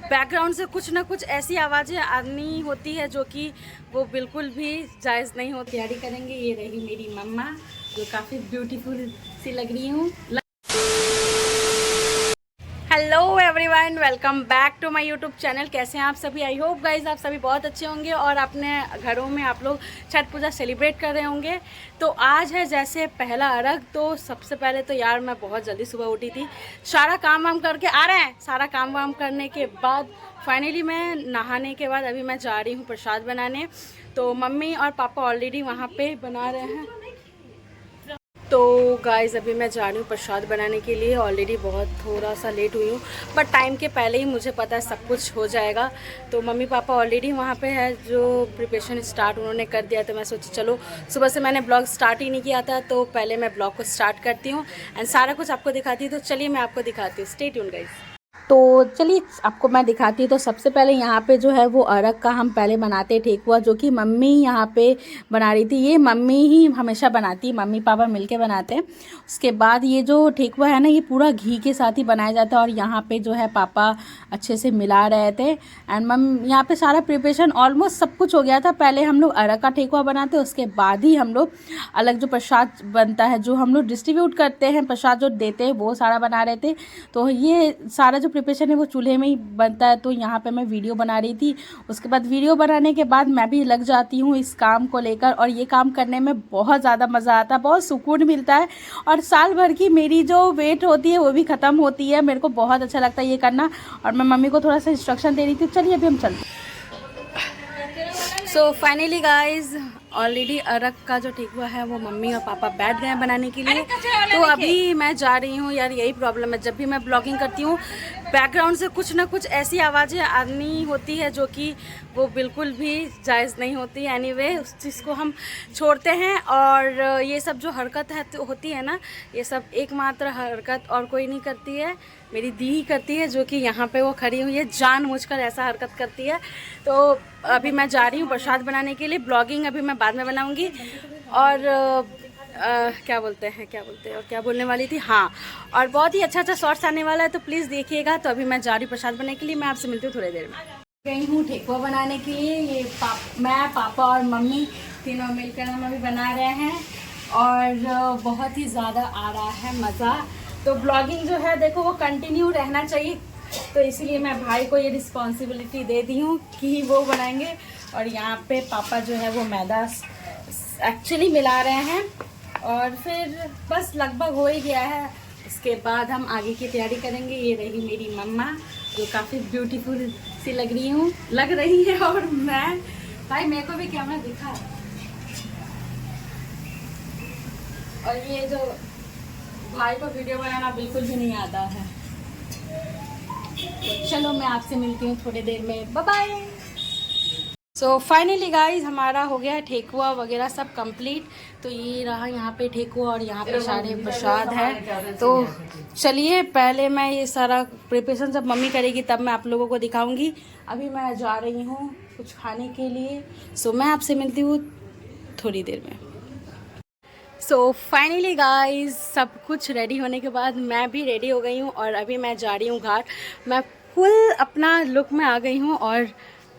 Background से कुछ ना कुछ ऐसी आवाज़ें आनी होती है जो कि वो बिल्कुल भी जायज़ नहीं होती। तैयारी करेंगे। ये रही मेरी मम्मा जो काफ़ी ब्यूटीफुल सी लग रही हूँ। Hello everyone, welcome back to my YouTube channel. कैसे हैं आप सभी? आई होप गाइज आप सभी बहुत अच्छे होंगे और अपने घरों में आप लोग छठ पूजा सेलिब्रेट कर रहे होंगे। तो आज है जैसे पहला अर्घ। तो सबसे पहले तो यार मैं बहुत जल्दी सुबह उठी थी, सारा काम वाम करके आ रहे हैं। सारा काम वाम करने के बाद फाइनली मैं नहाने के बाद अभी मैं जा रही हूँ प्रसाद बनाने। तो मम्मी और पापा ऑलरेडी वहाँ पे बना रहे हैं। तो गाइस अभी मैं जा रही हूँ प्रसाद बनाने के लिए। ऑलरेडी बहुत थोड़ा सा लेट हुई हूँ, बट टाइम के पहले ही मुझे पता है सब कुछ हो जाएगा। तो मम्मी पापा ऑलरेडी वहाँ पे है, जो प्रिपरेशन स्टार्ट उन्होंने कर दिया। तो मैं सोची चलो, सुबह से मैंने ब्लॉग स्टार्ट ही नहीं किया था, तो पहले मैं ब्लॉग को स्टार्ट करती हूँ एंड सारा कुछ आपको दिखाती हूँ। तो चलिए मैं आपको दिखाती हूँ, स्टे ट्यून गाइस। तो चलिए आपको मैं दिखाती हूँ। तो सबसे पहले यहाँ पे जो है वो अर्घ का हम पहले बनाते ठेकुआ, जो कि मम्मी यहाँ पे बना रही थी। ये मम्मी ही हमेशा बनाती, मम्मी पापा मिलके बनाते हैं। उसके बाद ये जो ठेकुआ है ना, ये पूरा घी के साथ ही बनाया जाता है और यहाँ पे जो है पापा अच्छे से मिला रहे थे एंड यहाँ पे सारा प्रिपरेशन ऑलमोस्ट सब कुछ हो गया था। पहले हम लोग अर्घ का ठेकुआ बनाते हैं, उसके बाद ही हम लोग अलग जो प्रसाद बनता है, जो हम लोग डिस्ट्रीब्यूट करते हैं, प्रसाद जो देते हैं, वो सारा बना रहे थे। तो ये सारा जो प्रिपरेशन है वो चूल्हे में ही बनता है। तो यहाँ पे मैं वीडियो बना रही थी। उसके बाद वीडियो बनाने के बाद मैं भी लग जाती हूँ इस काम को लेकर, और ये काम करने में बहुत ज़्यादा मज़ा आता है, बहुत सुकून मिलता है और साल भर की मेरी जो वेट होती है वो भी ख़त्म होती है। मेरे को बहुत अच्छा लगता है ये करना। और मैं मम्मी को थोड़ा सा इंस्ट्रक्शन दे रही थी। चलिए अभी हम चलते। सो फाइनली गाइज ऑलरेडी अर्घ का जो ठेकुआ है वो मम्मी और पापा बैठ गए हैं बनाने के लिए। तो अभी मैं जा रही हूँ। यार यही प्रॉब्लम है, जब भी मैं ब्लॉगिंग करती हूँ बैकग्राउंड से कुछ ना कुछ ऐसी आवाज़ें आनी होती है जो कि वो बिल्कुल भी जायज़ नहीं होती। एनीवे उस चीज़ को हम छोड़ते हैं। और ये सब जो हरकत है तो होती है ना, ये सब एकमात्र हरकत और कोई नहीं करती है, मेरी दी ही करती है, जो कि यहाँ पे वो खड़ी हुई है, जानबूझकर ऐसा हरकत करती है। तो अभी मैं जा रही हूँ प्रसाद बनाने के लिए। ब्लॉगिंग अभी मैं बाद में बनाऊँगी। और क्या बोलते हैं और क्या बोलने वाली थी, हाँ, और बहुत ही अच्छा शॉर्ट्स आने वाला है, तो प्लीज़ देखिएगा। तो अभी मैं जा रही हूँ प्रसाद बनाने के लिए। मैं आपसे मिलती हूँ थोड़ी देर में। गई हूँ ठेकुआ बनाने के लिए। ये मैं पापा और मम्मी तीनों मिलकर हम अभी बना रहे हैं और बहुत ही ज़्यादा आ रहा है मज़ा। तो ब्लॉगिंग जो है देखो वो कंटिन्यू रहना चाहिए, तो इसीलिए मैं भाई को ये रिस्पॉन्सिबिलिटी दे दी हूँ कि वो बनाएंगे। और यहाँ पे पापा जो है वो मैदा एक्चुअली मिला रहे हैं और फिर बस लगभग हो ही गया है। उसके बाद हम आगे की तैयारी करेंगे। ये रही मेरी मम्मा जो काफ़ी ब्यूटीफुल सी लग रही है। और मैं, भाई मेरे को भी कैमरा दिखा। और ये जो भाई को वीडियो बनाना बिल्कुल भी नहीं आता है। तो चलो मैं आपसे मिलती हूँ थोड़ी देर में, bye bye. So finally guys हमारा हो गया ठेकुआ वगैरह सब कंप्लीट। तो ये रहा यहाँ पे ठेकुआ और यहाँ पे सारे प्रसाद है। तो चलिए पहले मैं ये सारा प्रिपरेशन जब मम्मी करेगी तब मैं आप लोगों को दिखाऊंगी। अभी मैं जा रही हूँ कुछ खाने के लिए। सो मैं आपसे मिलती हूँ थोड़ी देर में। सो फाइनली गाइज सब कुछ रेडी होने के बाद मैं भी रेडी हो गई हूँ और अभी मैं जा रही हूँ घाट। मैं फुल अपना लुक में आ गई हूँ और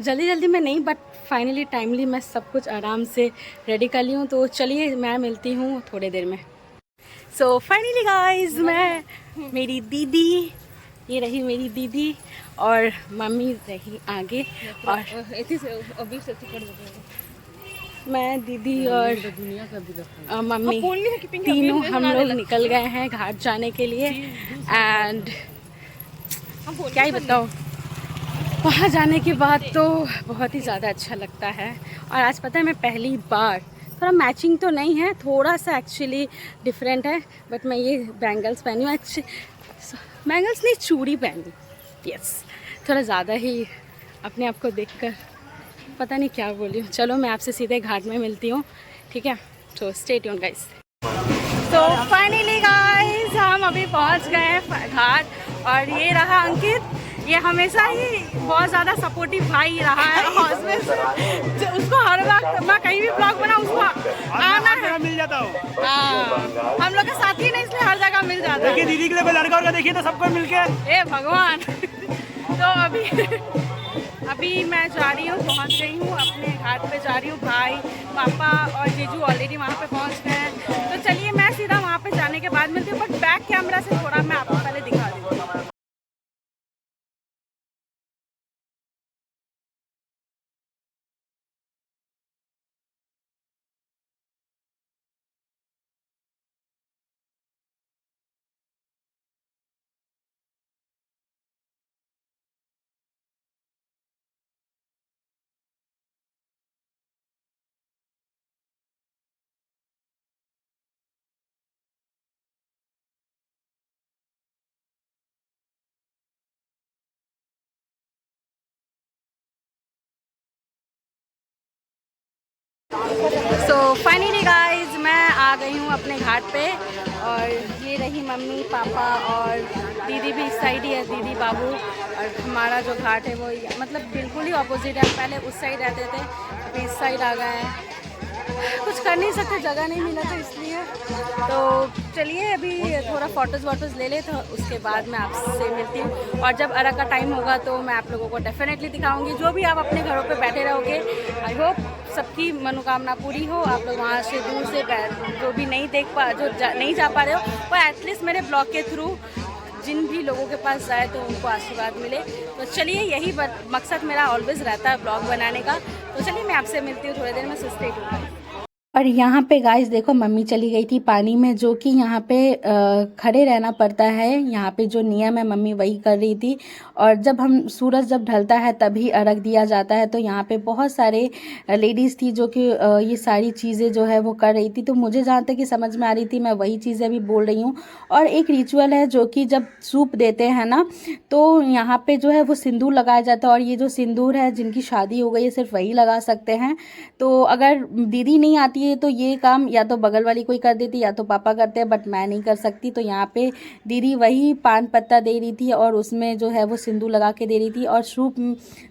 जल्दी में नहीं, बट फाइनली टाइमली मैं सब कुछ आराम से रेडी कर ली हूँ। तो चलिए मैं मिलती हूँ थोड़ी देर में। सो फाइनली गाइज मैं, मेरी दीदी, ये रही मेरी दीदी और मम्मी रही आगे, और मैं, दीदी और मम्मी तीनों हम लोग निकल गए हैं घाट जाने के लिए। एंड क्या ही बताओ, वहाँ जाने के बाद तो बहुत ही ज़्यादा अच्छा लगता है। और आज पता है मैं पहली बार, थोड़ा मैचिंग तो नहीं है, थोड़ा सा एक्चुअली डिफरेंट है, बट मैं ये बैंगल्स पहनी हूँ। बैंगल्स नहीं, चूड़ी पहनी। यस, थोड़ा ज़्यादा ही अपने आप को देखकर पता नहीं क्या बोली हूँ। चलो मैं आपसे सीधे घाट में मिलती हूँ, ठीक है? तो स्टे ट्यून गाइस। तो फाइनली गाइस हम अभी पहुँच गए हैं घाट। और ये रहा अंकित, ये हमेशा ही बहुत ज़्यादा सपोर्टिव भाई रहा है हॉस्टल से। उसको हर वक्त मैं कहीं भी ब्लॉग बना उसको आना है, मिल जाता हो। हम लोग के साथी नहीं, इसलिए हर जगह मिल जाता है। दीदी के लिए कोई लड़का और देखिए तो सबको मिलके, ए भगवान। तो अभी मैं जा रही हूँ, पहुँच गई हूँ अपने घाट पे जा रही हूँ। भाई पापा और जीजू ऑलरेडी वहाँ पे पहुँच गए हैं। तो चलिए मैं सीधा वहाँ पे जाने के बाद मिलती हूँ, बट बैक कैमरा से थोड़ा मैं आपको पहले दिखा दूँ। सो फाइनली गाइज मैं आ गई हूँ अपने घाट पे, और ये रही मम्मी पापा और दीदी भी इस साइड ही है, दीदी बाबू। और हमारा जो घाट है वो मतलब बिल्कुल ही अपोजिट है। पहले उस साइड रहते थे, अभी इस साइड आ गए हैं। कुछ कर नहीं सकते, जगह नहीं मिला था इसलिए। तो चलिए अभी थोड़ा फ़ोटोज़ वोटोज़ ले ले, तो उसके बाद मैं आपसे मिलती हूँ। और जब अरग का टाइम होगा तो मैं आप लोगों को डेफिनेटली दिखाऊंगी। जो भी आप अपने घरों पे बैठे रहोगे, आई होप सबकी मनोकामना पूरी हो। आप लोग वहाँ से दूर से जो भी नहीं नहीं जा पा रहे हो, वो एटलीस्ट मेरे ब्लॉग के थ्रू जिन भी लोगों के पास जाए तो उनको आशीर्वाद मिले। तो चलिए यही मकसद मेरा ऑलवेज़ रहता है ब्लॉग बनाने का। तो चलिए मैं आपसे मिलती हूँ थोड़ी देर में। Stay tuned. और यहाँ पे गाइस देखो, मम्मी चली गई थी पानी में, जो कि यहाँ पे खड़े रहना पड़ता है। यहाँ पे जो नियम है मम्मी वही कर रही थी। और जब सूरज जब ढलता है तभी अर्घ दिया जाता है। तो यहाँ पे बहुत सारे लेडीज़ थी जो कि ये सारी चीज़ें जो है वो कर रही थी। तो मुझे जहाँ तक कि समझ में आ रही थी, मैं वही चीज़ें अभी बोल रही हूँ। और एक रिचुअल है जो कि जब सूप देते हैं ना, तो यहाँ पे जो है वो सिंदूर लगाया जाता है। और ये जो सिंदूर है, जिनकी शादी हो गई है सिर्फ वही लगा सकते हैं। तो अगर दीदी नहीं आती है तो ये काम या तो बगल वाली कोई कर देती या तो पापा करते हैं, बट मैं नहीं कर सकती। तो यहाँ पे दीदी वही पान पत्ता दे रही थी और उसमें जो है वो सिंदूर लगा के दे रही थी। और सूप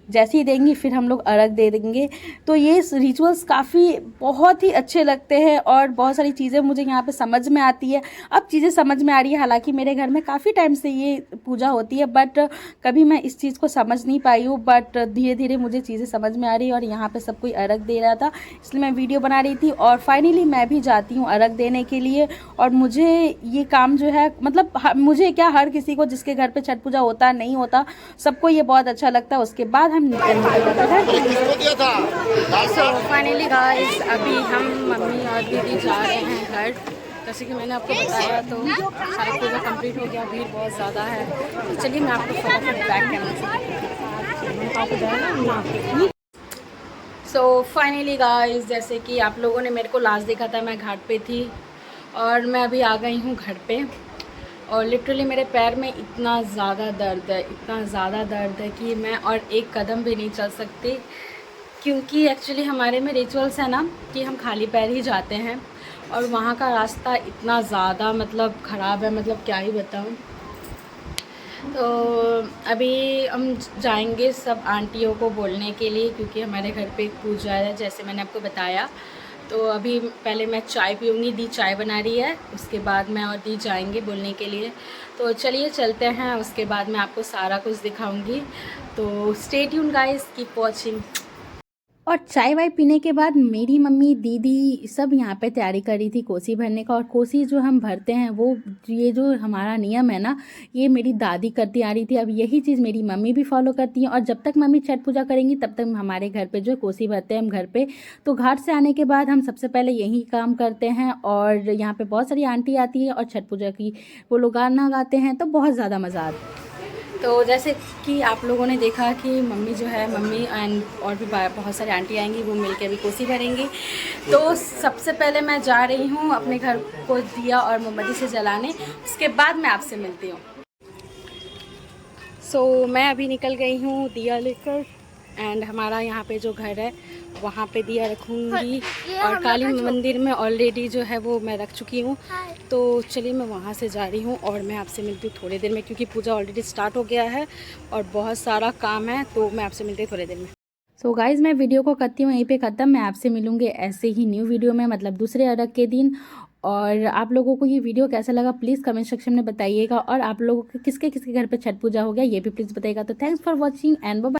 जैसे ही देंगी फिर हम लोग अर्घ दे देंगे। तो ये रिचुअल्स काफ़ी बहुत ही अच्छे लगते हैं और बहुत सारी चीज़ें मुझे यहाँ पे समझ में आती है। अब चीज़ें समझ में आ रही है, हालांकि मेरे घर में काफ़ी टाइम से ये पूजा होती है, बट कभी मैं इस चीज़ को समझ नहीं पाई हूँ। बट धीरे धीरे मुझे चीज़ें समझ में आ रही है और यहाँ पे सब कोई अर्घ दे रहा था, इसलिए मैं वीडियो बना रही थी। और फाइनली मैं भी जाती हूँ अर्घ देने के लिए। और मुझे ये काम जो है, मतलब मुझे क्या, हर किसी को जिसके घर पे छठ पूजा होता नहीं होता, सबको ये बहुत अच्छा लगता है। उसके बाद हम निकल जाते हैं। सो फाइनली गाइस अभी हम मम्मी और दीदी जा रहे हैं घर। जैसे कि मैंने आपको बताया, तो सारा पूजा कंप्लीट हो गया, भीड़ बहुत ज़्यादा है। तो चलिए मैं आपको फटाफट बैक कैमरा से। सो फाइनली गाइस, जैसे कि आप लोगों ने मेरे को लास्ट देखा था, मैं घाट पे थी और मैं अभी आ गई हूँ घर पे। और लिटरली मेरे पैर में इतना ज़्यादा दर्द है, इतना ज़्यादा दर्द है कि मैं और एक कदम भी नहीं चल सकती। क्योंकि एक्चुअली हमारे में रिचुअल्स है ना कि हम खाली पैर ही जाते हैं, और वहाँ का रास्ता इतना ज़्यादा मतलब ख़राब है, मतलब क्या ही बताऊँ। तो अभी हम जाएंगे सब आंटियों को बोलने के लिए, क्योंकि हमारे घर पे एक पूजा है जैसे मैंने आपको बताया। तो अभी पहले मैं चाय पीऊँगी, दी चाय बना रही है, उसके बाद मैं और दी जाएंगे बोलने के लिए। तो चलिए चलते हैं, उसके बाद मैं आपको सारा कुछ दिखाऊंगी। तो stay tuned guys, keep watching. और चाय वाय पीने के बाद मेरी मम्मी दीदी सब यहाँ पे तैयारी कर रही थी कोसी भरने का। और कोसी जो हम भरते हैं वो, ये जो हमारा नियम है ना, ये मेरी दादी करती आ रही थी। अब यही चीज़ मेरी मम्मी भी फॉलो करती हैं। और जब तक मम्मी छठ पूजा करेंगी तब तक हमारे घर पे जो है कोसी भरते हैं हम घर पे। तो घाट से आने के बाद हम सबसे पहले यही काम करते हैं। और यहाँ पर बहुत सारी आंटी आती है और छठ पूजा की वो लोग गाना गाते हैं, तो बहुत ज़्यादा मज़ा आता है। तो जैसे कि आप लोगों ने देखा कि मम्मी जो है, मम्मी एंड और भी बहुत सारी आंटी आएंगी, वो मिलके अभी कोसी भरेंगी। तो सबसे पहले मैं जा रही हूँ अपने घर को दिया और मोमबत्ती से जलाने, उसके बाद मैं आपसे मिलती हूँ। सो मैं अभी निकल गई हूँ दिया लेकर, एंड हमारा यहाँ पे जो घर है वहाँ पे दिया रखूँगी। और काली मंदिर में ऑलरेडी जो है वो मैं रख चुकी हूँ। तो चलिए मैं वहाँ से जा रही हूँ और मैं आपसे मिलती हूँ थोड़ी देर में, क्योंकि पूजा ऑलरेडी स्टार्ट हो गया है और बहुत सारा काम है। तो मैं आपसे मिलती हूँ थोड़ी देर में। सो गाइज़ मैं वीडियो को करती हूँ यहीं पे ख़त्म। मैं आपसे मिलूँगी ऐसे ही न्यू वीडियो में, मतलब दूसरे अर्घ के दिन। और आप लोगों को ये वीडियो कैसा लगा प्लीज़ कमेंट सेक्शन में बताइएगा, और आप लोगों के किसके किसके घर पे छठ पूजा हो गया ये भी प्लीज़ बताइएगा। तो thanks for watching and bye.